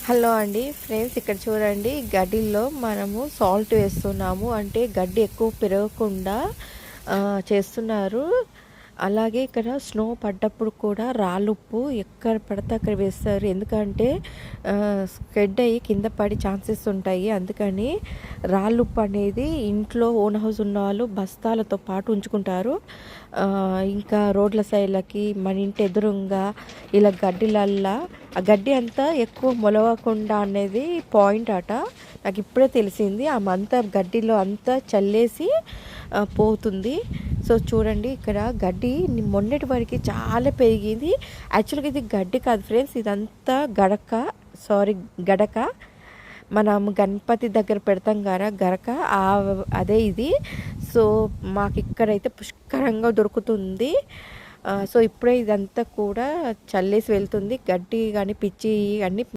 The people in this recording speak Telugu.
హలో అండి ఫ్రెండ్స్, ఇక్కడ చూడండి గడ్డిలో మనము సాల్ట్ వేస్తున్నాము. అంటే గడ్డి ఎక్కువ పెరగకుండా చేస్తున్నారు. అలాగే ఇక్కడ స్నో పడ్డప్పుడు కూడా రాళ్ళుప్పు ఎక్కడ పడితే అక్కడ వేస్తారు. ఎందుకంటే స్ప్రెడ్ అయ్యి కింద పడి ఛాన్సెస్ ఉంటాయి. అందుకని రాళ్ళుప్పు అనేది ఇంట్లో ఓన్ హౌస్ ఉన్న వాళ్ళు బస్తాలతో పాటు ఉంచుకుంటారు. ఇంకా రోడ్ల సైడ్లకి మన ఇంటి ఎదురుగా ఇలా గడ్డిలల్లా ఆ గడ్డి అంతా ఎక్కువ మొలవకుండా అనేది పాయింట్ అట. నాకు ఇప్పుడే తెలిసింది. అంతా గడ్డిలో అంతా చల్లేసి పోతుంది. సో చూడండి, ఇక్కడ గడ్డి మొన్నటి వరకు చాలా పెరిగింది. యాక్చువల్గా ఇది గడ్డి కాదు ఫ్రెండ్స్, ఇదంతా గడక. మనం గణపతి దగ్గర పెడతాం కదా గరక, అదే ఇది. సో మాకు ఇక్కడైతే పుష్కలంగా దొరుకుతుంది. సో ఇప్పుడే ఇదంతా కూడా చల్లేసి వెళ్తుంది. గడ్డి కానీ పిచ్చి కానీ